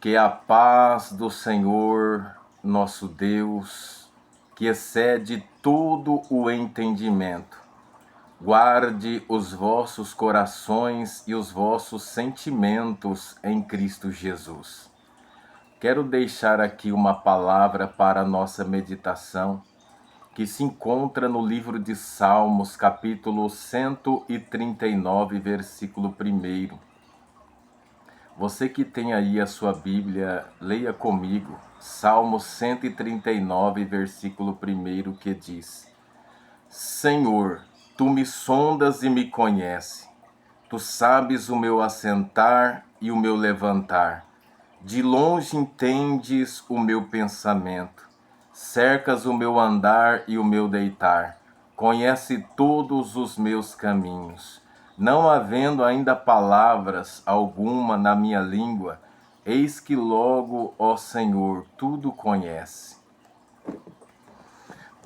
Que a paz do Senhor, nosso Deus, que excede todo o entendimento, guarde os vossos corações e os vossos sentimentos em Cristo Jesus. Quero deixar aqui uma palavra para a nossa meditação, que se encontra no livro de Salmos, capítulo 139, versículo 1. Você que tem aí a sua Bíblia, leia comigo, Salmo 139, versículo 1, que diz: Senhor, tu me sondas e me conheces, tu sabes o meu assentar e o meu levantar, de longe entendes o meu pensamento, cercas o meu andar e o meu deitar, conhece todos os meus caminhos. Não havendo ainda palavras alguma na minha língua, eis que logo, ó Senhor, tudo conhece.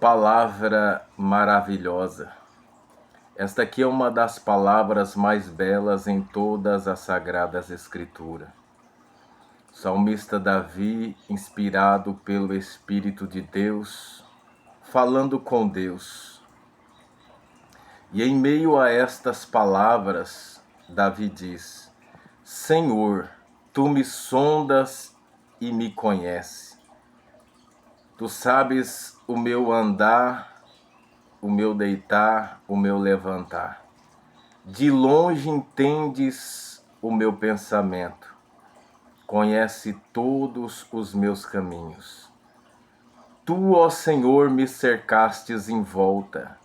Palavra maravilhosa. Esta aqui é uma das palavras mais belas em todas as Sagradas Escrituras. O salmista Davi, inspirado pelo Espírito de Deus, falando com Deus. E em meio a estas palavras, Davi diz: Senhor, tu me sondas e me conheces. Tu sabes o meu andar, o meu deitar, o meu levantar. De longe entendes o meu pensamento. Conhece todos os meus caminhos. Tu, ó Senhor, me cercastes em volta,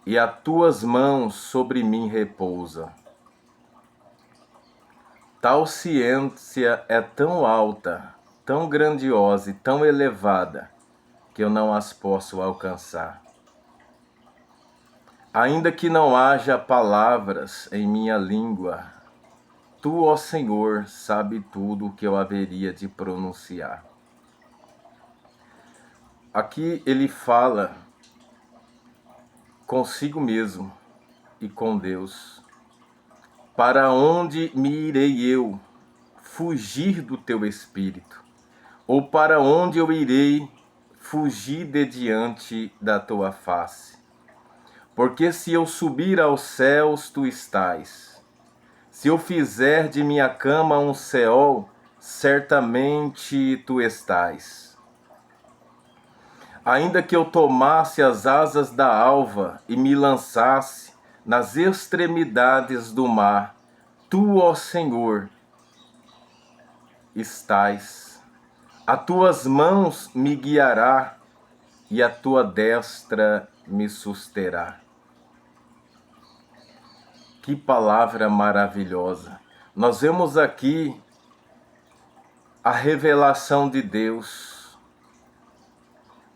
e as tuas mãos sobre mim repousam. Tal ciência é tão alta, tão grandiosa e tão elevada, que eu não as posso alcançar. Ainda que não haja palavras em minha língua, tu, ó Senhor, sabe tudo o que eu haveria de pronunciar. Aqui ele fala consigo mesmo e com Deus. Para onde me irei eu fugir do teu espírito? Ou para onde eu irei fugir de diante da tua face? Porque se eu subir aos céus, tu estás. Se eu fizer de minha cama um Seol, certamente tu estás. Ainda que eu tomasse as asas da alva e me lançasse nas extremidades do mar, tu, ó Senhor, estás. As tuas mãos me guiará e a tua destra me susterá. Que palavra maravilhosa! Nós vemos aqui a revelação de Deus.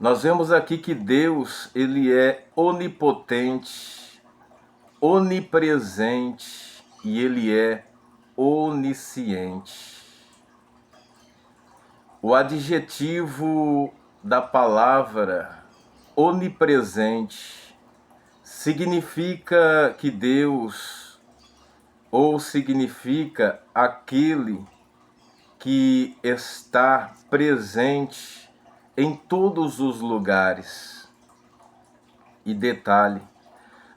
Nós vemos aqui que Deus, ele é onipotente, onipresente e ele é onisciente. O adjetivo da palavra onipresente significa que Deus, ou significa aquele que está presente em todos os lugares. E detalhe,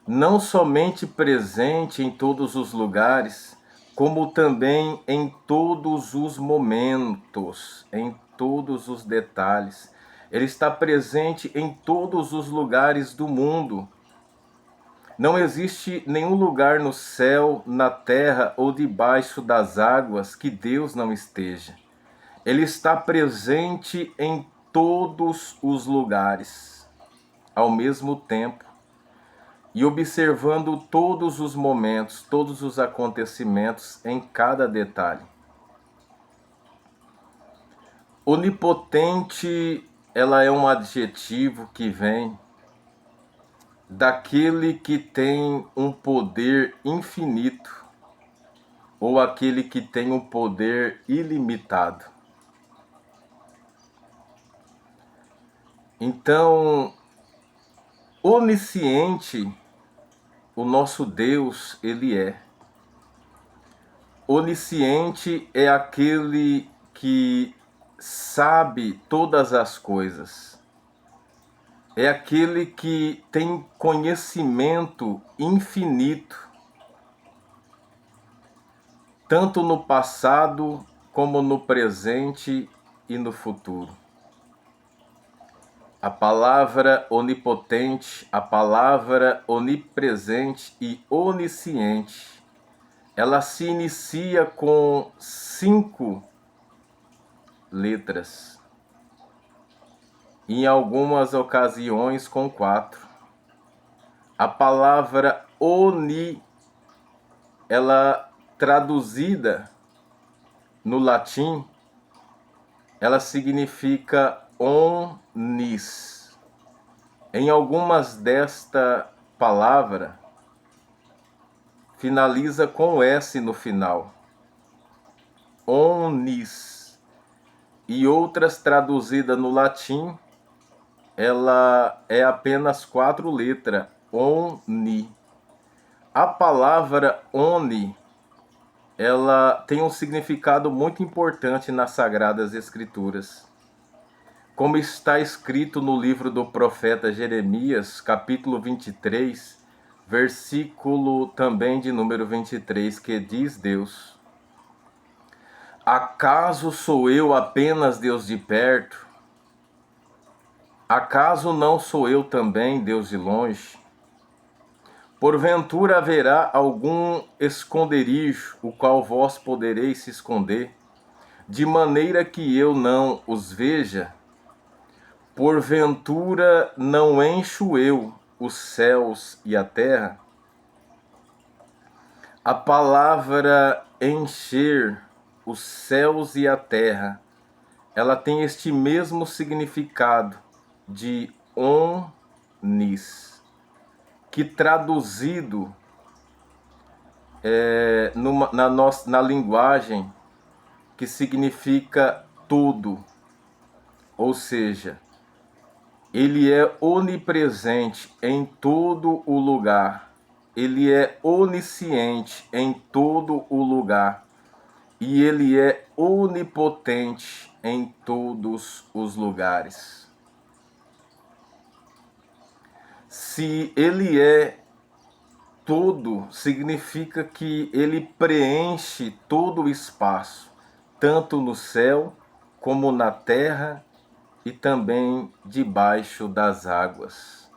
não somente presente em todos os lugares, como também em todos os momentos, em todos os detalhes. Ele está presente em todos os lugares do mundo. Não existe nenhum lugar no céu, na terra ou debaixo das águas que Deus não esteja. Ele está presente em todos os lugares, ao mesmo tempo, e observando todos os momentos, todos os acontecimentos em cada detalhe. Onipotente, ela é um adjetivo que vem daquele que tem um poder infinito, ou aquele que tem um poder ilimitado. Então, onisciente, o nosso Deus, ele é. Onisciente é aquele que sabe todas as coisas. É aquele que tem conhecimento infinito, tanto no passado como no presente e no futuro. A palavra onipotente, a palavra onipresente e onisciente, ela se inicia com 5 letras, em algumas ocasiões com 4. A palavra oni, ela traduzida no latim, ela significa omnis. Em algumas desta palavra, finaliza com S no final. Omnis. E outras traduzidas no latim, ela é apenas 4 letras. Oni. A palavra oni, ela tem um significado muito importante nas Sagradas Escrituras. Como está escrito no livro do profeta Jeremias, capítulo 23, versículo também de número 23, que diz Deus: acaso sou eu apenas Deus de perto? Acaso não sou eu também Deus de longe? Porventura haverá algum esconderijo, o qual vós podereis se esconder, de maneira que eu não os veja? Porventura não encho eu os céus e a terra? A palavra encher os céus e a terra, ela tem este mesmo significado de omnis, que traduzido na linguagem, que significa todo, ou seja, ele é onipresente em todo o lugar, ele é onisciente em todo o lugar, e ele é onipotente em todos os lugares. Se ele é todo, significa que ele preenche todo o espaço, tanto no céu como na terra e também debaixo das águas.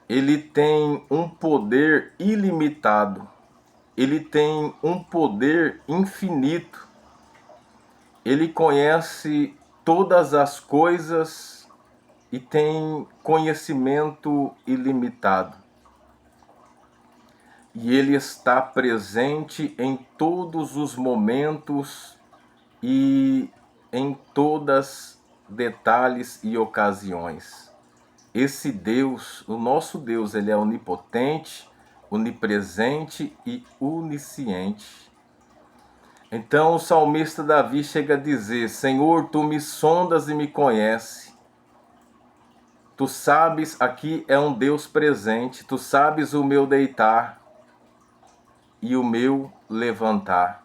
Ele tem um poder ilimitado, ele tem um poder infinito, ele conhece todas as coisas e tem conhecimento ilimitado. E ele está presente em todos os momentos e em todas detalhes e ocasiões. Esse Deus, o nosso Deus, ele é onipotente, onipresente e onisciente. Então o salmista Davi chega a dizer: Senhor, tu me sondas e me conheces. Tu sabes, aqui é um Deus presente, tu sabes o meu deitar e o meu levantar.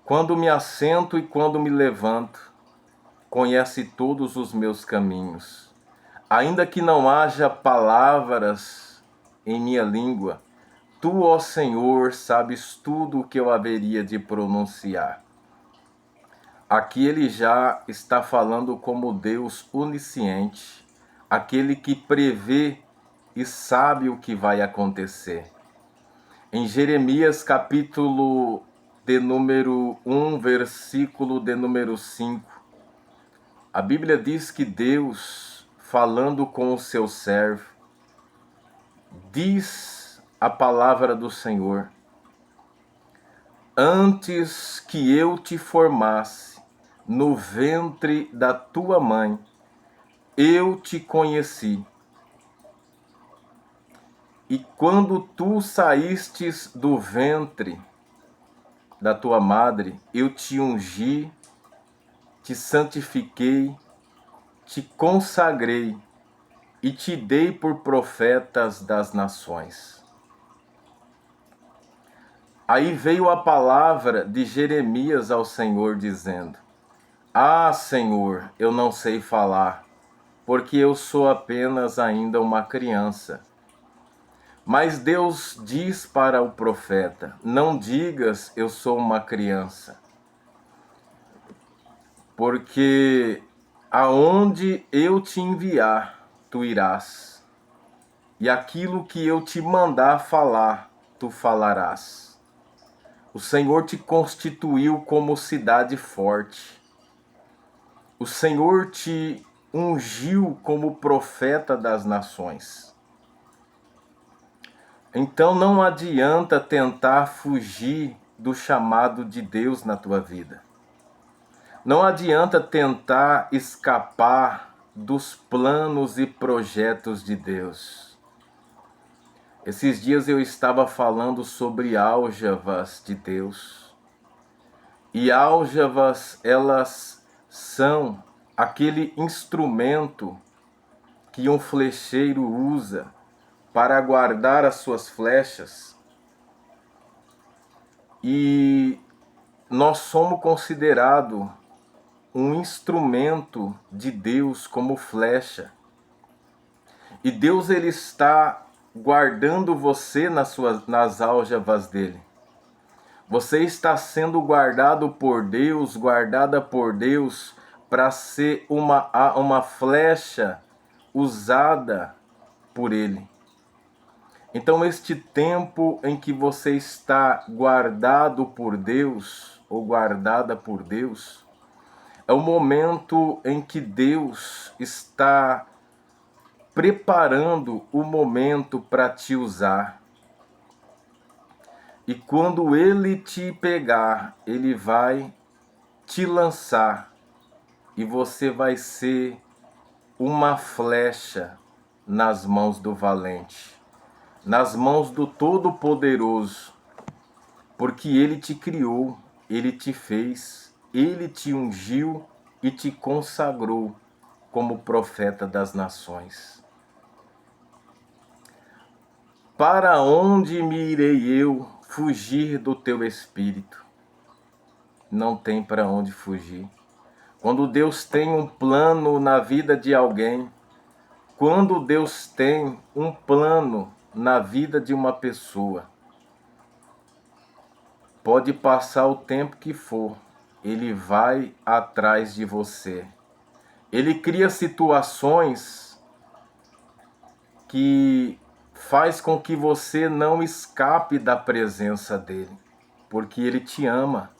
Quando me assento e quando me levanto, conhece todos os meus caminhos. Ainda que não haja palavras em minha língua, tu, ó Senhor, sabes tudo o que eu haveria de pronunciar. Aqui ele já está falando como Deus onisciente, aquele que prevê e sabe o que vai acontecer. Em Jeremias capítulo de número 1, versículo de número 5, a Bíblia diz que Deus, falando com o seu servo, diz a palavra do Senhor: antes que eu te formasse no ventre da tua mãe, eu te conheci. E quando tu saístes do ventre da tua madre, eu te ungi, te santifiquei, te consagrei e te dei por profetas das nações. Aí veio a palavra de Jeremias ao Senhor, dizendo: Ah, Senhor, eu não sei falar, porque eu sou apenas ainda uma criança. Mas Deus diz para o profeta: Não digas eu sou uma criança, porque aonde eu te enviar, tu irás, e aquilo que eu te mandar falar, tu falarás. O Senhor te constituiu como cidade forte. O Senhor te ungiu como profeta das nações. Então não adianta tentar fugir do chamado de Deus na tua vida. Não adianta tentar escapar dos planos e projetos de Deus. Esses dias eu estava falando sobre áljavas de Deus. E áljavas, elas são aquele instrumento que um flecheiro usa para guardar as suas flechas. E nós somos considerados um instrumento de Deus como flecha. E Deus, ele está guardando você nas áljavas dele. Você está sendo guardado por Deus, guardada por Deus, para ser uma flecha usada por ele. Então, este tempo em que você está guardado por Deus, ou guardada por Deus, é o momento em que Deus está preparando o momento para te usar. E quando Ele te pegar, Ele vai te lançar, e você vai ser uma flecha nas mãos do valente, nas mãos do Todo-Poderoso, porque Ele te criou, Ele te fez, Ele te ungiu e te consagrou como profeta das nações. Para onde me irei eu fugir do teu espírito? Não tem para onde fugir. Quando Deus tem um plano na vida de alguém, quando Deus tem um plano na vida de uma pessoa, pode passar o tempo que for, Ele vai atrás de você. Ele cria situações que faz com que você não escape da presença dele, porque ele te ama.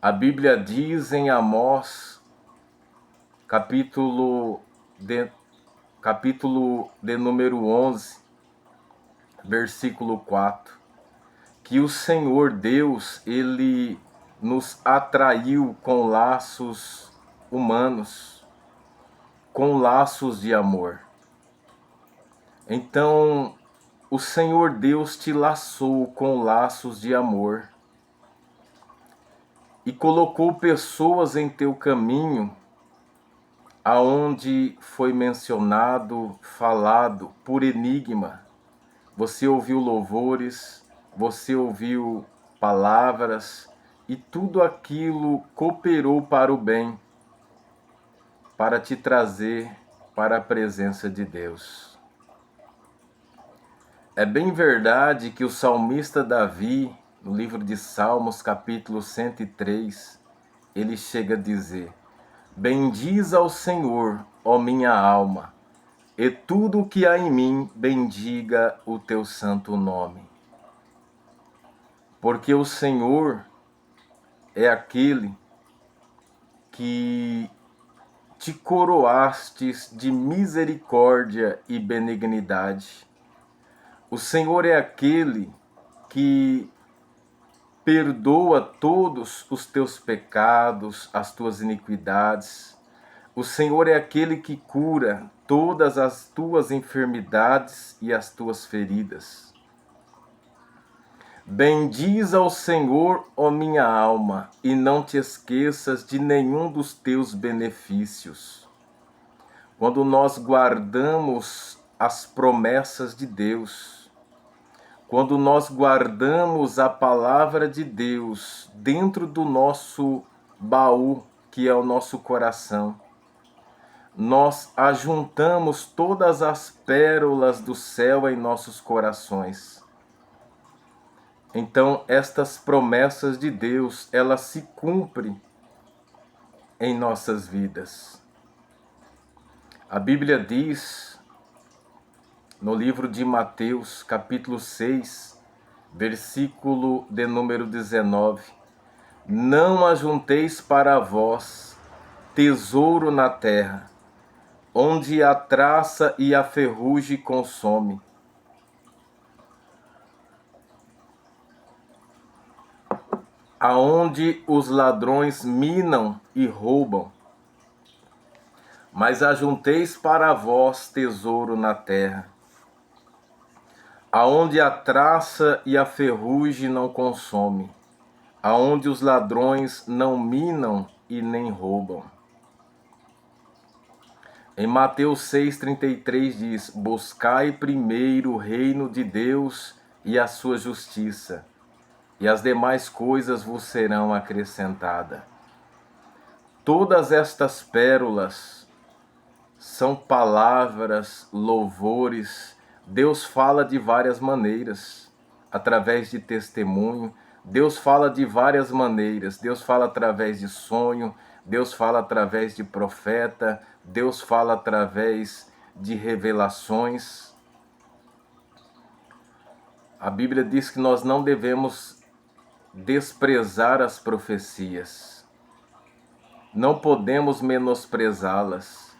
A Bíblia diz em Amós, capítulo de número 11, versículo 4, que o Senhor Deus, ele nos atraiu com laços humanos, com laços de amor. Então, o Senhor Deus te laçou com laços de amor e colocou pessoas em teu caminho, aonde foi mencionado, falado por enigma. Você ouviu louvores, você ouviu palavras, e tudo aquilo cooperou para o bem, para te trazer para a presença de Deus. É bem verdade que o salmista Davi, no livro de Salmos, capítulo 103, ele chega a dizer: Bendiz ao Senhor, ó minha alma, e tudo o que há em mim, bendiga o teu santo nome. Porque o Senhor é aquele que te coroastes de misericórdia e benignidade. O Senhor é aquele que perdoa todos os teus pecados, as tuas iniquidades. O Senhor é aquele que cura todas as tuas enfermidades e as tuas feridas. Bendiz ao Senhor, ó minha alma, e não te esqueças de nenhum dos teus benefícios. Quando nós guardamos as promessas de Deus, quando nós guardamos a palavra de Deus dentro do nosso baú, que é o nosso coração, nós ajuntamos todas as pérolas do céu em nossos corações. Então, estas promessas de Deus, elas se cumprem em nossas vidas. A Bíblia diz, no livro de Mateus, capítulo 6, versículo de número 19, não ajunteis para vós tesouro na terra, onde a traça e a ferrugem consome, aonde os ladrões minam e roubam, mas ajunteis para vós tesouro na terra, aonde a traça e a ferrugem não consome, aonde os ladrões não minam e nem roubam. Em Mateus 6,33 diz, buscai primeiro o reino de Deus e a sua justiça, e as demais coisas vos serão acrescentadas. Todas estas pérolas são palavras, louvores. Deus fala de várias maneiras, através de testemunho. Deus fala de várias maneiras. Deus fala através de sonho, Deus fala através de profeta, Deus fala através de revelações. A Bíblia diz que nós não devemos desprezar as profecias. Não podemos menosprezá-las.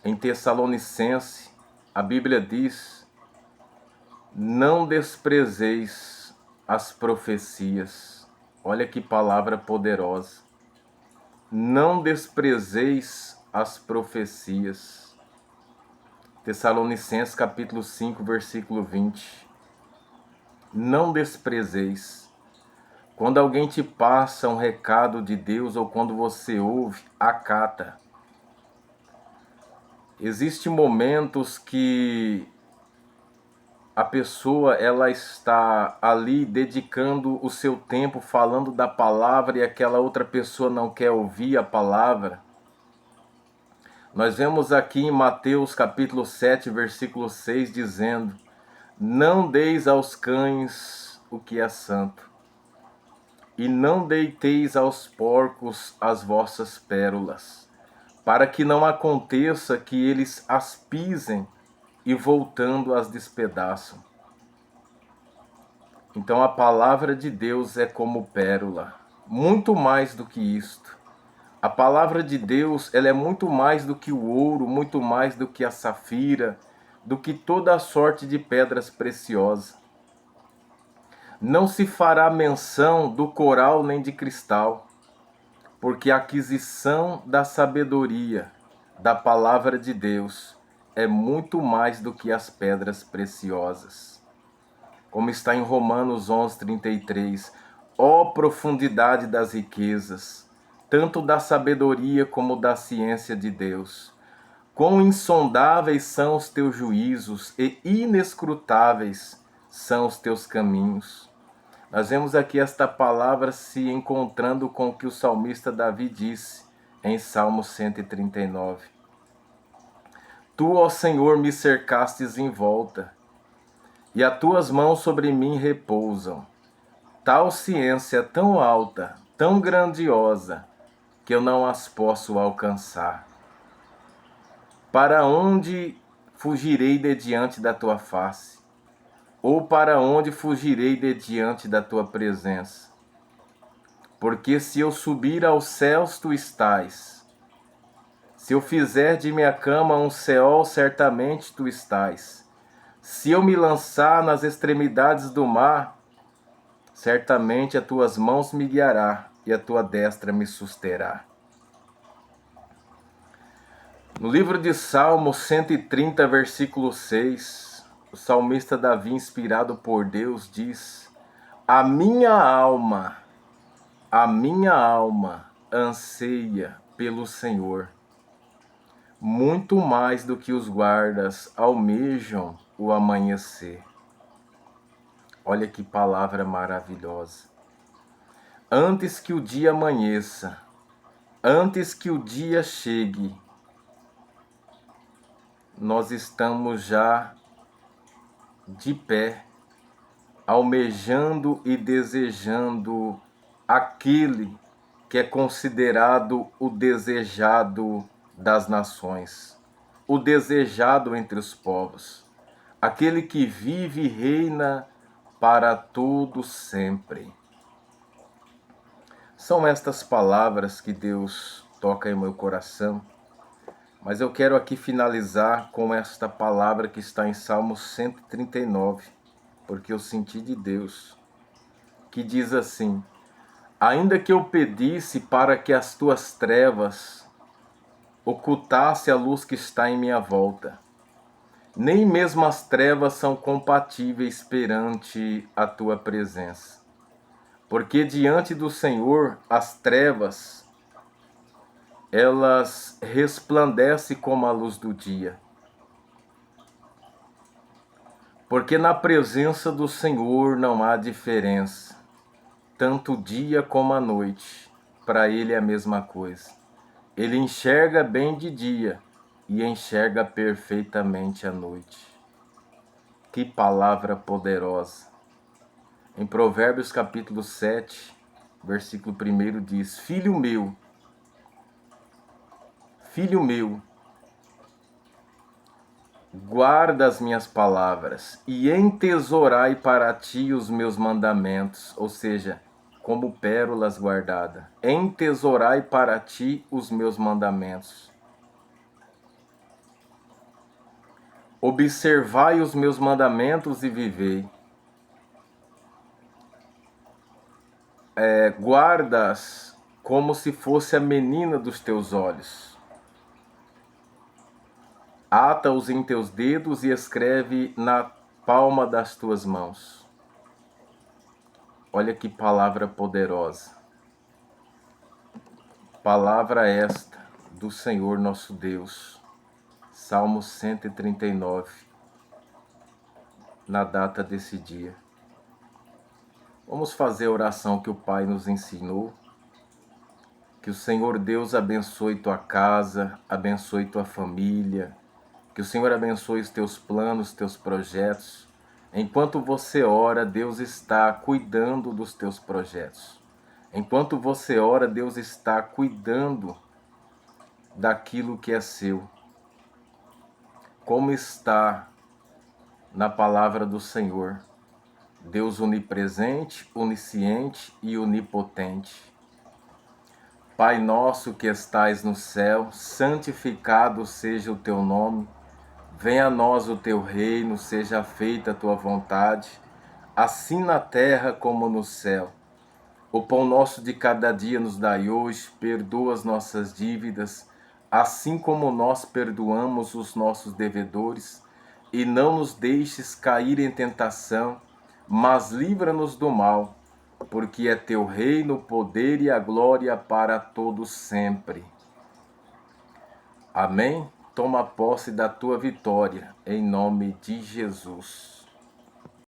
Em Tessalonicense, a Bíblia diz, não desprezeis as profecias. Olha que palavra poderosa. Não desprezeis as profecias. Tessalonicenses capítulo 5, versículo 20. Não desprezeis. Quando alguém te passa um recado de Deus ou quando você ouve, acata. Existem momentos que a pessoa ela está ali dedicando o seu tempo falando da palavra e aquela outra pessoa não quer ouvir a palavra. Nós vemos aqui em Mateus capítulo 7, versículo 6, dizendo, não deis aos cães o que é santo, e não deiteis aos porcos as vossas pérolas, para que não aconteça que eles as pisem e voltando as despedaçam. Então a palavra de Deus é como pérola, muito mais do que isto. A palavra de Deus, ela é muito mais do que o ouro, muito mais do que a safira, do que toda a sorte de pedras preciosas. Não se fará menção do coral nem de cristal, porque a aquisição da sabedoria, da palavra de Deus, é muito mais do que as pedras preciosas. Como está em Romanos 11:33, ó profundidade das riquezas, tanto da sabedoria como da ciência de Deus. Quão insondáveis são os teus juízos e inescrutáveis são os teus caminhos. Nós vemos aqui esta palavra se encontrando com o que o salmista Davi disse em Salmo 139. Tu, ó Senhor, me cercastes em volta, e as tuas mãos sobre mim repousam. Tal ciência tão alta, tão grandiosa, que eu não as posso alcançar. Para onde fugirei de diante da tua face? Ou para onde fugirei de diante da tua presença? Porque se eu subir aos céus, tu estás. Se eu fizer de minha cama um Seol, certamente tu estás. Se eu me lançar nas extremidades do mar, certamente as tuas mãos me guiará e a tua destra me susterá. No livro de Salmo 130, versículo 6, o salmista Davi, inspirado por Deus, diz, a minha alma anseia pelo Senhor, muito mais do que os guardas almejam o amanhecer. Olha que palavra maravilhosa. Antes que o dia amanheça, antes que o dia chegue, nós estamos já de pé, almejando e desejando aquele que é considerado o desejado das nações, o desejado entre os povos, aquele que vive e reina para todo sempre. São estas palavras que Deus toca em meu coração, mas eu quero aqui finalizar com esta palavra que está em Salmo 139, porque eu senti de Deus, que diz assim: ainda que eu pedisse para que as tuas trevas ocultasse a luz que está em minha volta, nem mesmo as trevas são compatíveis perante a tua presença. Porque diante do Senhor as trevas, elas resplandecem como a luz do dia. Porque na presença do Senhor não há diferença, tanto o dia como a noite, para ele é a mesma coisa. Ele enxerga bem de dia e enxerga perfeitamente à noite. Que palavra poderosa! Em Provérbios capítulo 7, versículo 1 diz: filho meu, guarda as minhas palavras e entesourai para ti os meus mandamentos, ou seja, como pérolas guardadas. Entesourai para ti os meus mandamentos. Observai os meus mandamentos e vivei. Guardas como se fosse a menina dos teus olhos. Ata-os em teus dedos e escreve na palma das tuas mãos. Olha que palavra poderosa. Palavra esta do Senhor nosso Deus. Salmo 139, na data desse dia. Vamos fazer a oração que o Pai nos ensinou. Que o Senhor Deus abençoe tua casa, abençoe tua família. Que o Senhor abençoe os teus planos, teus projetos. Enquanto você ora, Deus está cuidando dos teus projetos. Enquanto você ora, Deus está cuidando daquilo que é seu. Como está na palavra do Senhor, Deus onipresente, onisciente e onipotente. Pai nosso que estais no céu, santificado seja o teu nome. Venha a nós o teu reino, seja feita a tua vontade, assim na terra como no céu. O pão nosso de cada dia nos dai hoje, perdoa as nossas dívidas, assim como nós perdoamos os nossos devedores, e não nos deixes cair em tentação, mas livra-nos do mal, porque é teu reino, o poder e a glória para todos sempre. Amém? Toma posse da tua vitória, em nome de Jesus.